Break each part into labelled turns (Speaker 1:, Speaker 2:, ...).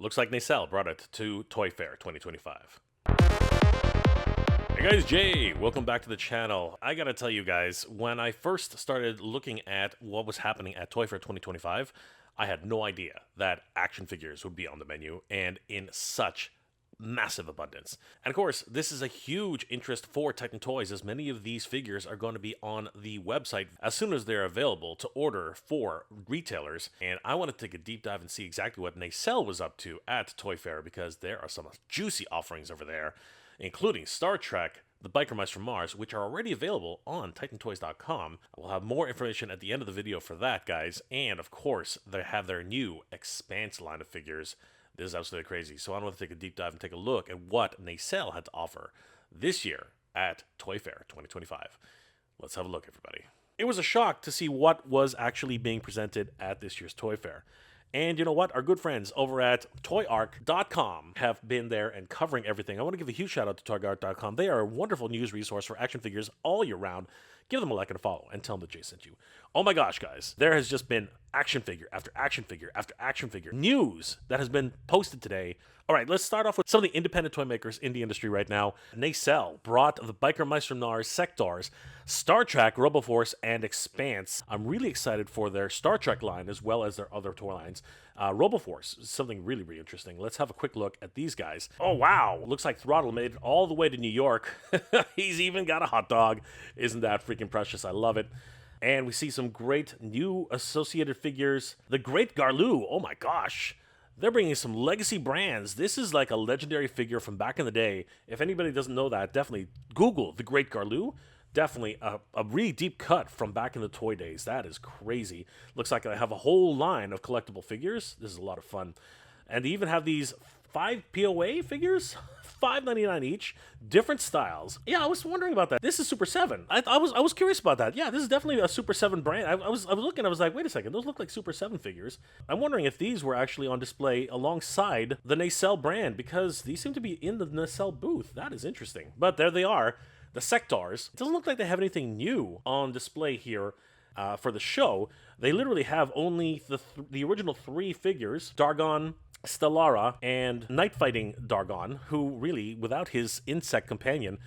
Speaker 1: Looks like Nacelle brought it to Toy Fair 2025. Hey guys, Jay, welcome back to the channel. I gotta tell you guys, when I first started looking at what was happening at Toy Fair 2025, I had no idea that action figures would be on the menu, and in such massive abundance. And of course, this is a huge interest for Titan Toys, as many of these figures are going to be on the website as soon as they're available to order for retailers. And I want to take a deep dive and see exactly what Nacelle was up to at Toy Fair, because there are some juicy offerings over there, including Star Trek, the Biker Mice from Mars, which are already available on TitanToys.com. We'll have more information at the end of the video for that, guys. And of course, they have their new Expanse line of figures. This is absolutely crazy. So I want to take a deep dive and take a look at what Nacelle had to offer this year at Toy Fair 2025. Let's have a look, everybody. It was a shock to see what was actually being presented at this year's Toy Fair. And you know what? Our good friends over at toyark.com have been there and covering everything. I want to give a huge shout out to toyark.com. They are a wonderful news resource for action figures all year round. Give them a like and a follow and tell them that Jay sent you. Oh my gosh, guys. There has just been action figure after action figure after action figure news that has been posted today. All right, let's start off with some of the independent toy makers in the industry right now. Nacelle brought the Biker Mice from Mars, Sectaurs, Star Trek, Robo Force, and Expanse. I'm really excited for their Star Trek line as well as their other toy lines. Robo Force is something really, really interesting. Let's have a quick look at these guys. Oh, wow. Looks like Throttle made it all the way to New York. He's even got a hot dog. Isn't that freaking precious? I love it. And we see some great new associated figures. The Great Garloo. Oh, my gosh. They're bringing some legacy brands. This is like a legendary figure from back in the day. If anybody doesn't know that, definitely Google the Great Garloo. Definitely a really deep cut from back in the toy days. That is crazy. Looks like I have a whole line of collectible figures. This is a lot of fun. And they even have these 5 POA figures, $5.99 each, different styles. Yeah, I was wondering about that. This is Super 7. I was curious about that. Yeah, this is definitely a Super 7 brand. I was looking, I was like, wait a second, those look like Super 7 figures. I'm wondering if these were actually on display alongside the Nacelle brand, because these seem to be in the Nacelle booth. That is interesting. But there they are, the Sectaurs. It doesn't look like they have anything new on display here for the show. They literally have only the original 3 figures, Dargon, Stellara, and Night Fighting Dargon, who really, without his insect companion,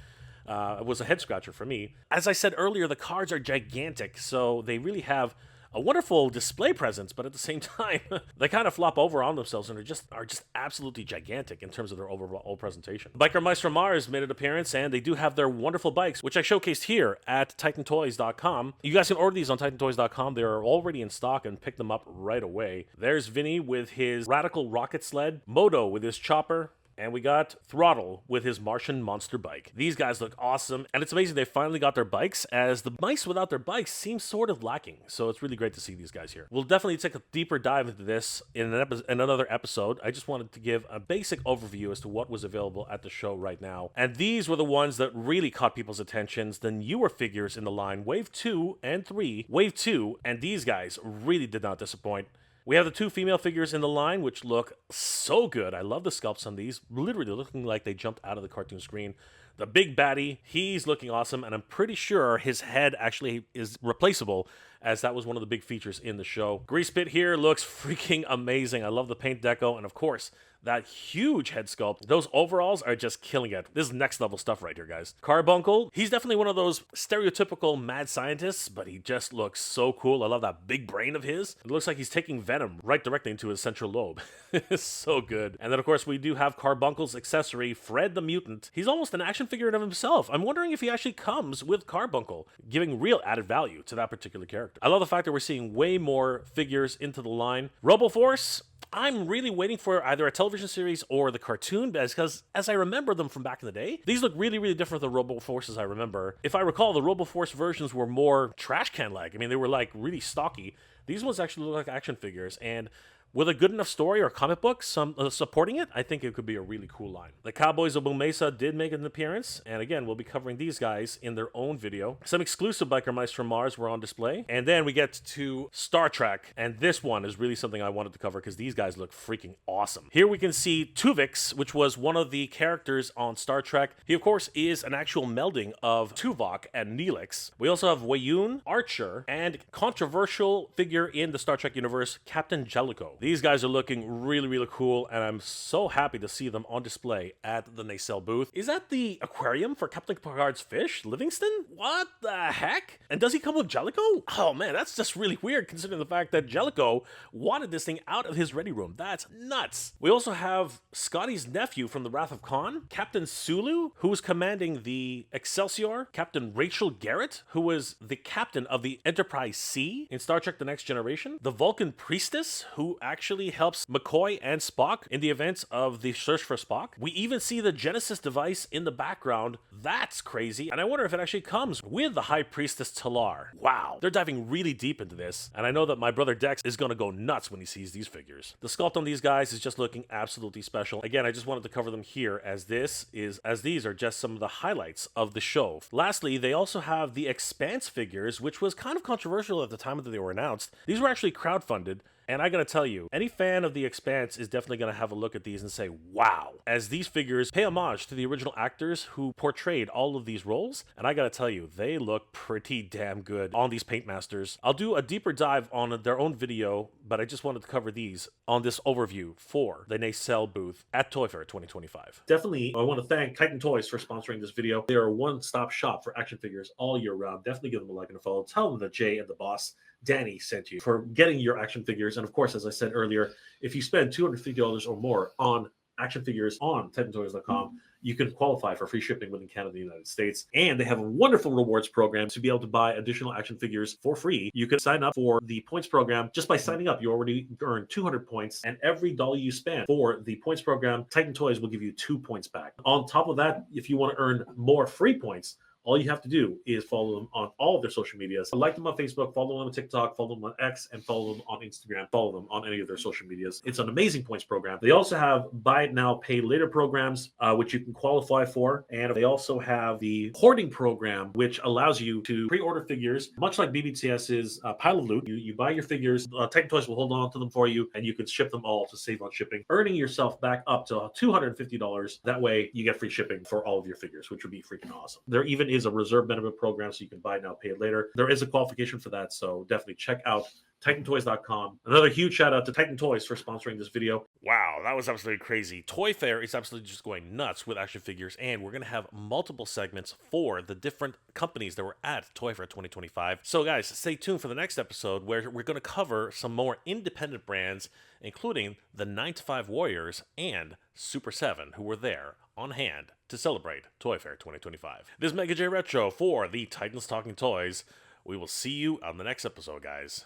Speaker 1: was a head scratcher for me. As I said earlier, the cards are gigantic, so they really have a wonderful display presence, but at the same time, they kind of flop over on themselves and are just absolutely gigantic in terms of their overall presentation. Biker Mice from Mars made an appearance, and they do have their wonderful bikes, which I showcased here at TitanToys.com. You guys can order these on TitanToys.com. They're already in stock, and pick them up right away. There's Vinny with his Radical Rocket Sled, Moto with his chopper, and we got Throttle with his Martian monster bike. These guys look awesome, and it's amazing they finally got their bikes, as the mice without their bikes seem sort of lacking. So it's really great to see these guys here. We'll definitely take a deeper dive into this in another episode. I just wanted to give a basic overview as to what was available at the show right now. And these were the ones that really caught people's attentions, the newer figures in the line, Wave 2 and 3. Wave 2, and these guys really did not disappoint. We have the 2 female figures in the line, which look so good. I love the sculpts on these, literally looking like they jumped out of the cartoon screen. The big baddie, he's looking awesome, and I'm pretty sure his head actually is replaceable, as that was one of the big features in the show. Grease Pit here looks freaking amazing. I love the paint deco, and of course, that huge head sculpt. Those overalls are just killing it. This is next level stuff right here, guys. Carbuncle, he's definitely one of those stereotypical mad scientists, but he just looks so cool. I love that big brain of his. It looks like he's taking venom right directly into his central lobe. It's so good. And then, of course, we do have Carbuncle's accessory, Fred the Mutant. He's almost an action figure of himself. I'm wondering if he actually comes with Carbuncle, giving real added value to that particular character. I love the fact that we're seeing way more figures into the line. Robo Force, I'm really waiting for either a television series or the cartoon, because as I remember them from back in the day, these look really, really different than Robo Forces I remember. If I recall, the Robo Force versions were more trash can-like. I mean, they were like really stocky. These ones actually look like action figures, and with a good enough story or comic book supporting it, I think it could be a really cool line. The Cowboys of Mesa did make an appearance, and again, we'll be covering these guys in their own video. Some exclusive Biker Mice from Mars were on display, and then we get to Star Trek, and this one is really something I wanted to cover because these guys look freaking awesome. Here we can see Tuvix, which was one of the characters on Star Trek. He, of course, is an actual melding of Tuvok and Neelix. We also have Wayun, Archer, and controversial figure in the Star Trek universe, Captain Jellicoe. These guys are looking really, really cool, and I'm so happy to see them on display at the Nacelle booth. Is that the aquarium for Captain Picard's fish, Livingston? What the heck? And does he come with Jellicoe? Oh man, that's just really weird considering the fact that Jellicoe wanted this thing out of his ready room. That's nuts. We also have Scotty's nephew from the Wrath of Khan, Captain Sulu, who was commanding the Excelsior, Captain Rachel Garrett, who was the captain of the Enterprise C in Star Trek The Next Generation, the Vulcan Priestess, who actually helps McCoy and Spock in the events of the search for Spock. We even see the Genesis device in the background. That's crazy. And I wonder if it actually comes with the High Priestess Talar. Wow. They're diving really deep into this. And I know that my brother Dex is going to go nuts when he sees these figures. The sculpt on these guys is just looking absolutely special. Again, I just wanted to cover them here as these are just some of the highlights of the show. Lastly, they also have the Expanse figures, which was kind of controversial at the time that they were announced. These were actually crowdfunded. And I gotta tell you, any fan of The Expanse is definitely gonna have a look at these and say, wow, as these figures pay homage to the original actors who portrayed all of these roles. And I gotta tell you, they look pretty damn good on these Paint Masters. I'll do a deeper dive on their own video, but I just wanted to cover these on this overview for the Nacelle booth at Toy Fair 2025.
Speaker 2: Definitely, I want to thank Titan Toys for sponsoring this video. They are a one-stop shop for action figures all year round. Definitely give them a like and a follow. Tell them that Jay and the boss Danny sent you for getting your action figures. And of course, as I said earlier, if you spend $250 or more on action figures on TitanToys.com, you can qualify for free shipping within Canada and the United States. And they have a wonderful rewards program to be able to buy additional action figures for free. You can sign up for the points program. Just by signing up, you already earn 200 points. And every dollar you spend for the points program, Titan Toys will give you 2 points back. On top of that, if you want to earn more free points, all you have to do is follow them on all of their social medias. Like them on Facebook, follow them on TikTok, follow them on X, and follow them on Instagram. Follow them on any of their social medias. It's an amazing points program. They also have buy it now, pay later programs, which you can qualify for. And they also have the hoarding program, which allows you to pre-order figures, much like BBTS's Pile of Loot. You buy your figures, Titan Toys will hold on to them for you, and you can ship them all to save on shipping, earning yourself back up to $250. That way, you get free shipping for all of your figures, which would be freaking awesome. There even is a reserve benefit program, so you can buy now, pay it later. There is a qualification for that, so definitely check out TitanToys.com. Another huge shout out to Titan Toys for sponsoring this video.
Speaker 1: Wow, that was absolutely crazy. Toy Fair is absolutely just going nuts with action figures, and we're going to have multiple segments for the different companies that were at Toy Fair 2025. So guys, stay tuned for the next episode where we're going to cover some more independent brands, including the 9 to 5 Warriors and Super 7, who were there on hand to celebrate Toy Fair 2025. This is Mega J Retro for the Titans Talking Toys. We will see you on the next episode, guys.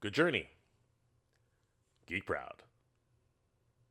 Speaker 1: Good journey. Geek proud.